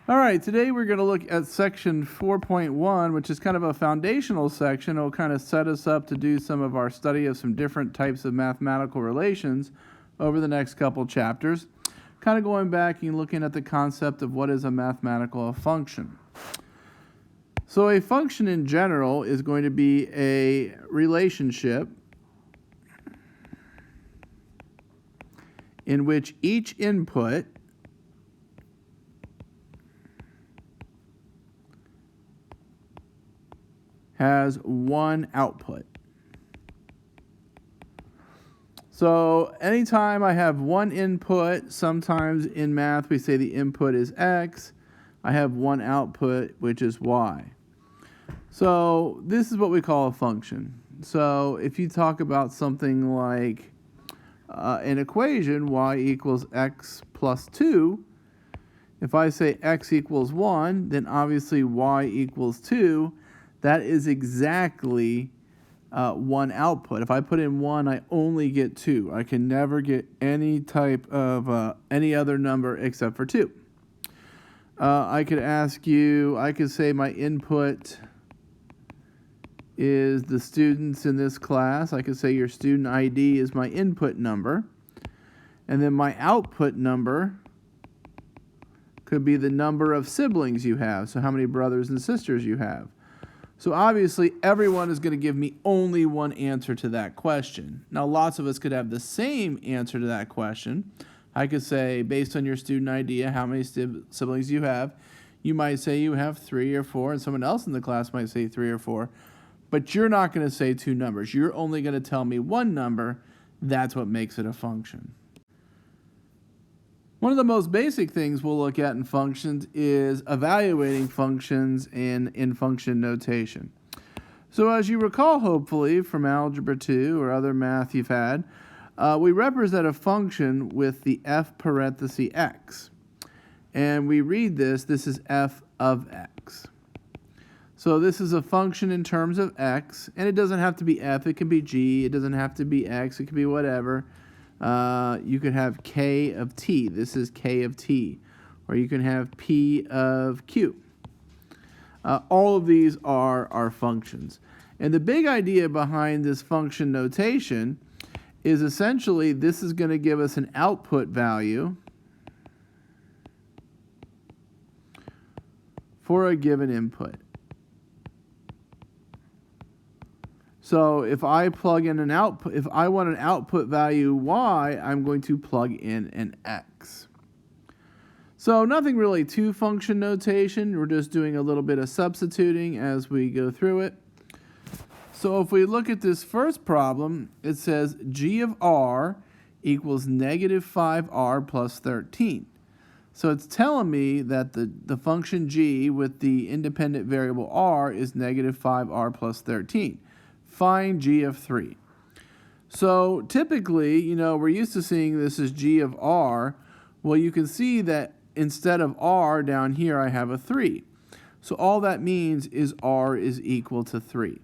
All right, today we're going to look at section 4.1, which is kind of a foundational section. It'll kind of set us up to do some of our study of some different types of mathematical relations over the next couple chapters. Kind of going back and looking at the concept of what is a mathematical function. So a function in general is going to be a relationship in which each input has one output. So anytime I have one input, sometimes in math we say the input is x, I have one output, which is y. So this is what we call a function. So if you talk about something like an equation, y equals x plus 2, if I say x equals 1, then obviously y equals 2. That is exactly one output. If I put in 1, I only get 2. I can never get any type of any other number except for 2. I could ask you, I could say my input is the students in this class. I could say your student ID is my input number. And then my output number could be the number of siblings you have. So how many brothers and sisters you have. So obviously, everyone is going to give me only one answer to that question. Now, lots of us could have the same answer to that question. I could say, based on your student ID, how many siblings you have. You might say you have 3 or 4, and someone else in the class might say 3 or 4. But you're not going to say 2 numbers. You're only going to tell me one number. That's what makes it a function. One of the most basic things we'll look at in functions is evaluating functions in function notation. So as you recall, hopefully, from Algebra 2 or other math you've had, we represent a function with the f parenthesis x. And we read this is f of x. So this is a function in terms of x, and it doesn't have to be f, it can be g, it doesn't have to be x, it can be whatever. You could have k of t. This is k of t. Or you can have p of q. All of these are functions. And the big idea behind this function notation is essentially this is going to give us an output value for a given input. So if I plug in an output, if I want an output value y, I'm going to plug in an x. So nothing really to function notation. We're just doing a little bit of substituting as we go through it. So if we look at this first problem, it says g of r equals negative 5r plus 13. So it's telling me that the function g with the independent variable r is negative 5r plus 13. Find g of 3. So typically, we're used to seeing this as g of r. Well, you can see that instead of r down here, I have a 3. So all that means is r is equal to 3.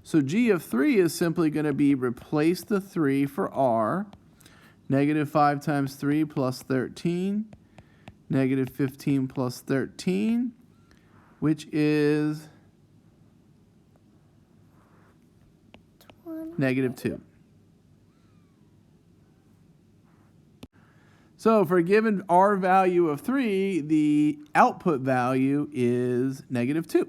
So g of 3 is simply going to be replace the 3 for r. Negative 5 times 3 plus 13. Negative 15 plus 13, which is negative 2. So for a given r value of 3, the output value is negative 2.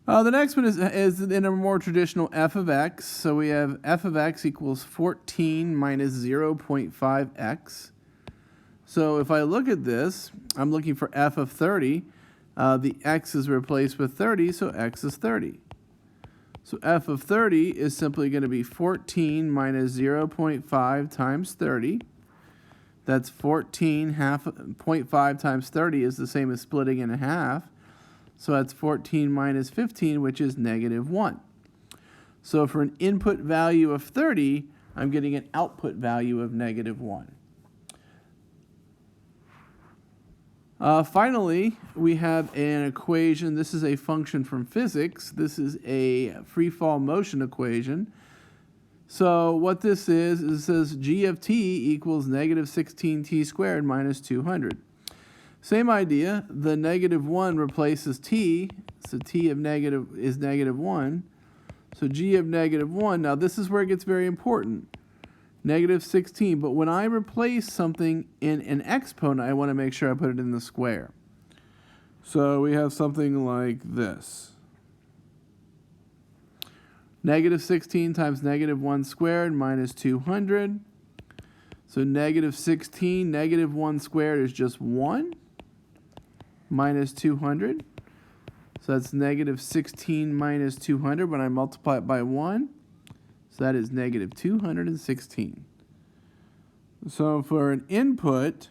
The next one is in a more traditional f of x. So we have f of x equals 14 minus 0.5x. So if I look at this, I'm looking for f of 30. The x is replaced with 30, so x is 30. So f of 30 is simply going to be 14 minus 0.5 times 30. That's 14, 0.5 times 30 is the same as splitting in half. So that's 14 minus 15, which is negative 1. So for an input value of 30, I'm getting an output value of negative 1. Finally, we have an equation. This is a function from physics. This is a free fall motion equation. So what this is it says g of t equals negative 16t squared minus 200. Same idea, the negative 1 replaces t, so t of negative is negative 1. So g of negative 1, now this is where it gets very important. Negative 16, but when I replace something in an exponent, I want to make sure I put it in the square. So we have something like this. Negative 16 times negative 1 squared minus 200. So negative 16, negative 1 squared is just 1 minus 200. So that's negative 16 minus 200 when I multiply it by 1. So that is negative 216. So for an input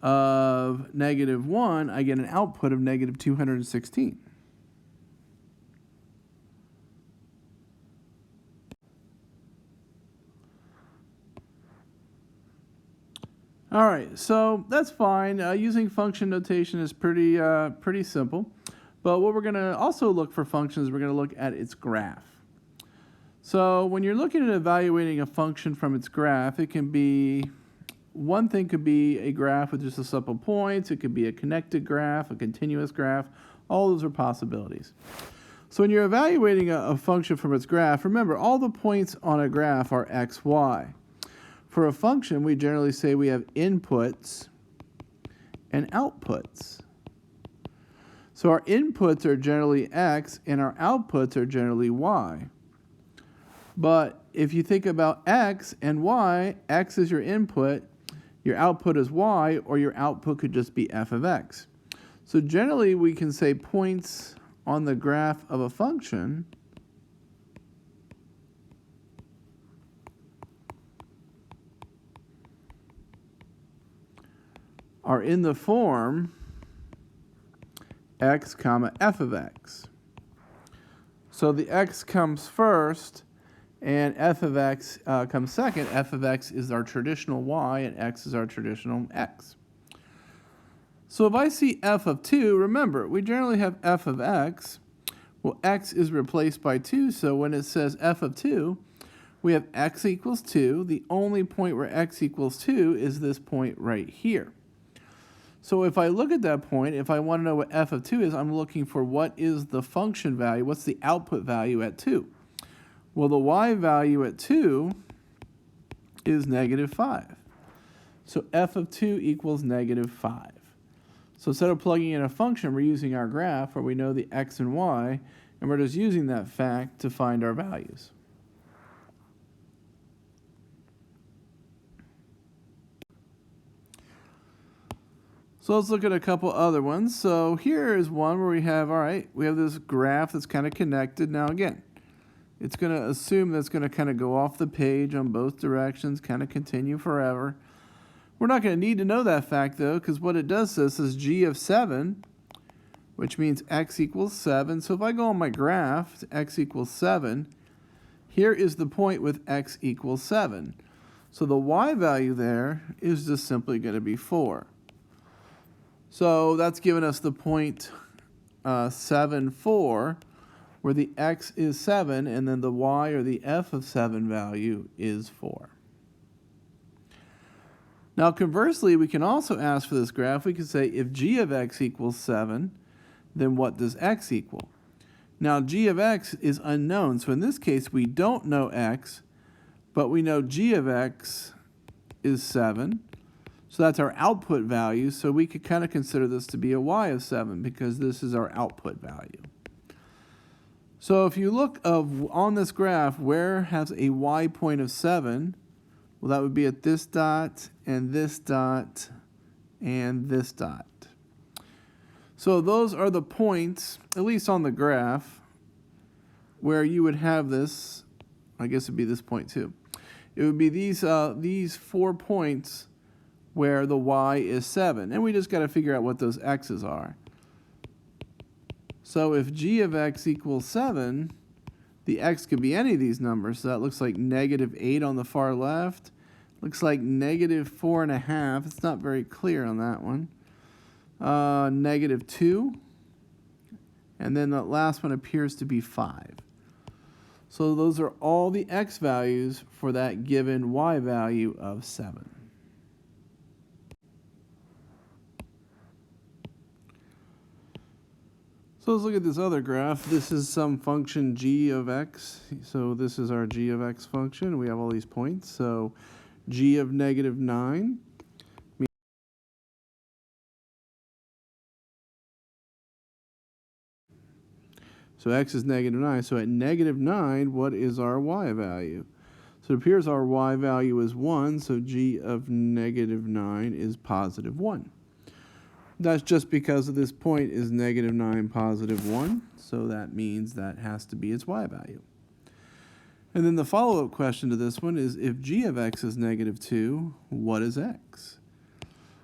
of negative 1, I get an output of negative 216. All right, so that's fine. Using function notation is pretty simple. But what we're going to also look for functions, we're going to look at its graph. So when you're looking at evaluating a function from its graph, it can be, one thing could be a graph with just a simple points. It could be a connected graph, a continuous graph. All those are possibilities. So when you're evaluating a function from its graph, remember all the points on a graph are x, y. For a function, we generally say we have inputs and outputs. So our inputs are generally x and our outputs are generally y. But if you think about x and y, x is your input, your output is y, or your output could just be f of x. So generally we can say points on the graph of a function are in the form x comma f of x. So the x comes first and f of x comes second. F of x is our traditional y and x is our traditional x. So if I see f of 2, remember, we generally have f of x. Well, x is replaced by 2, so when it says f of 2, we have x equals 2. The only point where x equals 2 is this point right here. So if I look at that point, if I want to know what f of 2 is, I'm looking for what is the function value, what's the output value at 2. Well, the y value at 2 is negative 5. So f of 2 equals negative 5. So instead of plugging in a function, we're using our graph where we know the x and y, and we're just using that fact to find our values. So let's look at a couple other ones. So here is one where we have, all right, we have this graph that's kind of connected. Now again, it's going to assume that's going to kind of go off the page on both directions, kind of continue forever. We're not going to need to know that fact though, because what it does is g of 7, which means x equals 7. So if I go on my graph to x equals 7, here is the point with x equals 7. So the y value there is just simply going to be 4. So that's given us the point 7, 4, where the x is 7, and then the y, or the f of 7 value, is 4. Now conversely, we can also ask for this graph. We can say if g of x equals 7, then what does x equal? Now g of x is unknown, so in this case we don't know x, but we know g of x is 7. So that's our output value, so we could kind of consider this to be a y of 7 because this is our output value. So if you look on this graph, where has a y point of 7? Well, that would be at this dot, and this dot, and this dot. So those are the points, at least on the graph, where you would have this. I guess it would be this point too. It would be these 4 points where the y is 7. And we just got to figure out what those x's are. So if g of x equals 7, the x could be any of these numbers. So that looks like negative 8 on the far left. Looks like negative 4.5. It's not very clear on that one. Negative 2. And then the last one appears to be 5. So those are all the x values for that given y value of 7. So let's look at this other graph. This is some function g of x. So this is our g of x function. We have all these points. So g of negative 9. So x is negative 9. So at negative 9, what is our y value? So it appears our y value is 1. So g of negative 9 is positive 1. That's just because of this point is negative 9, positive 1. So that means that has to be its y value. And then the follow-up question to this one is, if g of x is negative 2, what is x?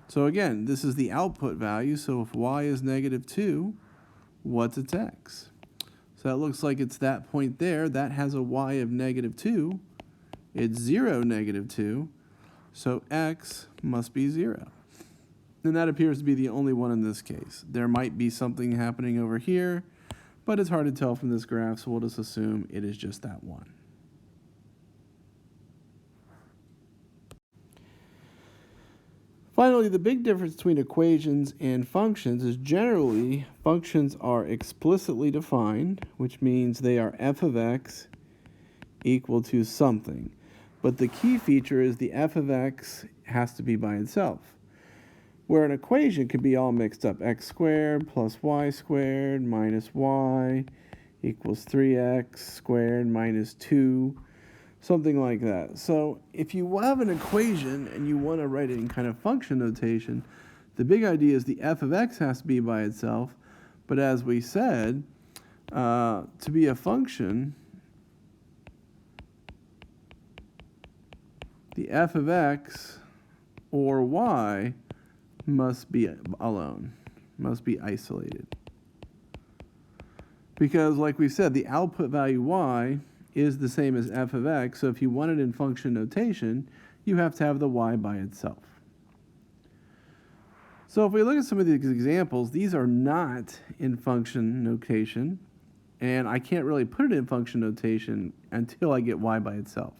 So again, this is the output value. So if y is negative 2, what's its x? So that looks like it's that point there. That has a y of negative 2. It's 0, negative 2. So x must be 0. And that appears to be the only one in this case. There might be something happening over here, but it's hard to tell from this graph, so we'll just assume it is just that one. Finally, the big difference between equations and functions is generally functions are explicitly defined, which means they are f of x equal to something. But the key feature is the f of x has to be by itself. Where an equation could be all mixed up. X squared plus y squared minus y equals 3x squared minus 2. Something like that. So if you have an equation and you want to write it in kind of function notation, the big idea is the f of x has to be by itself. But as we said, to be a function, the f of x or y must be alone, must be isolated. Because like we said, the output value y is the same as f of x, so if you want it in function notation, you have to have the y by itself. So if we look at some of these examples, these are not in function notation, and I can't really put it in function notation until I get y by itself.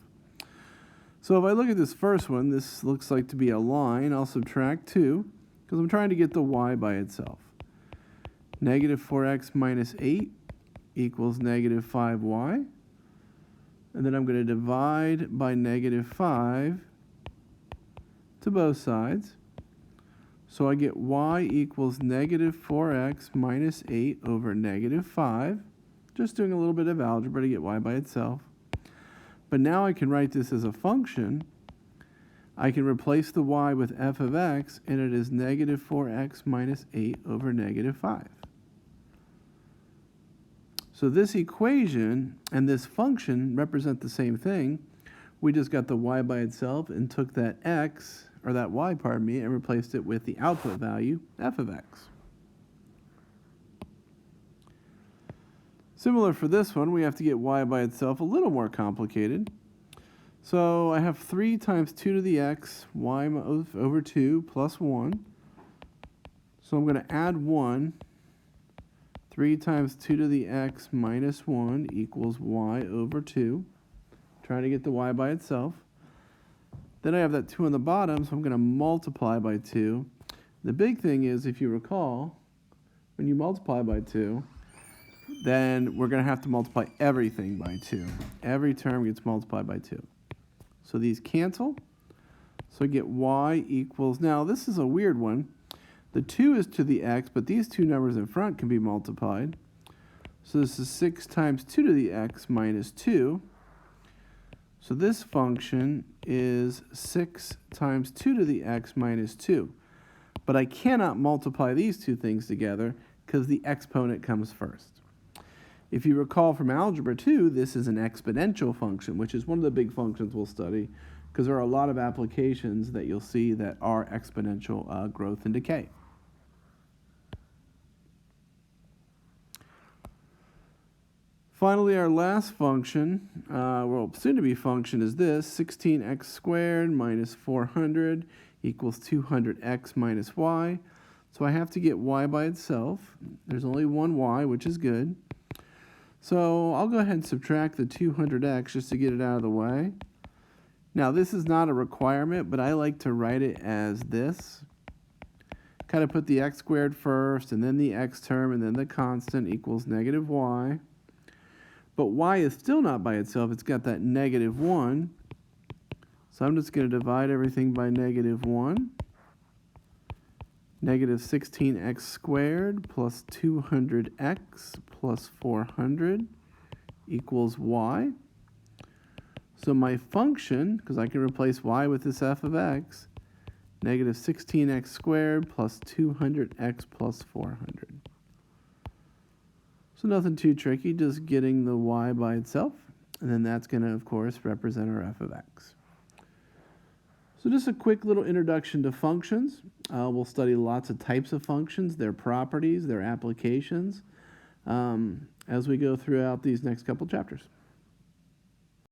So if I look at this first one, this looks like to be a line. I'll subtract 2, because I'm trying to get the y by itself. Negative 4x minus 8 equals negative 5y. And then I'm going to divide by negative 5 to both sides. So I get y equals negative 4x minus 8 over negative 5. Just doing a little bit of algebra to get y by itself. But now I can write this as a function. I can replace the y with f of x, and it is negative 4x minus 8 over negative 5. So this equation and this function represent the same thing. We just got the y by itself and took that x, or that y, pardon me, and replaced it with the output value, f of x. Similar for this one, we have to get y by itself, a little more complicated. So I have 3 times 2 to the x, y over 2 plus 1. So I'm going to add 1. 3 times 2 to the x minus 1 equals y over 2. Trying to get the y by itself. Then I have that 2 on the bottom, so I'm going to multiply by 2. The big thing is, if you recall, when you multiply by 2, then we're going to have to multiply everything by 2. Every term gets multiplied by 2. So these cancel. So I get y equals, now this is a weird one. The 2 is to the x, but these two numbers in front can be multiplied. So this is 6 times 2 to the x minus 2. So this function is 6 times 2 to the x minus 2. But I cannot multiply these two things together because the exponent comes first. If you recall from Algebra 2, this is an exponential function, which is one of the big functions we'll study, because there are a lot of applications that you'll see that are exponential growth and decay. Finally, our last function, well, soon-to-be function is this, 16x squared minus 400 equals 200x minus y. So I have to get y by itself. There's only one y, which is good. So I'll go ahead and subtract the 200x just to get it out of the way. Now, this is not a requirement, but I like to write it as this, kind of put the x squared first, and then the x term, and then the constant equals negative y. But y is still not by itself. It's got that negative 1. So I'm just going to divide everything by negative 1. Negative 16x squared plus 200x plus 400 equals y. So my function, because I can replace y with this f of x, negative 16x squared plus 200x plus 400. So nothing too tricky, just getting the y by itself. And then that's going to, of course, represent our f of x. So just a quick little introduction to functions. We'll study lots of types of functions, their properties, their applications, as we go throughout these next couple chapters.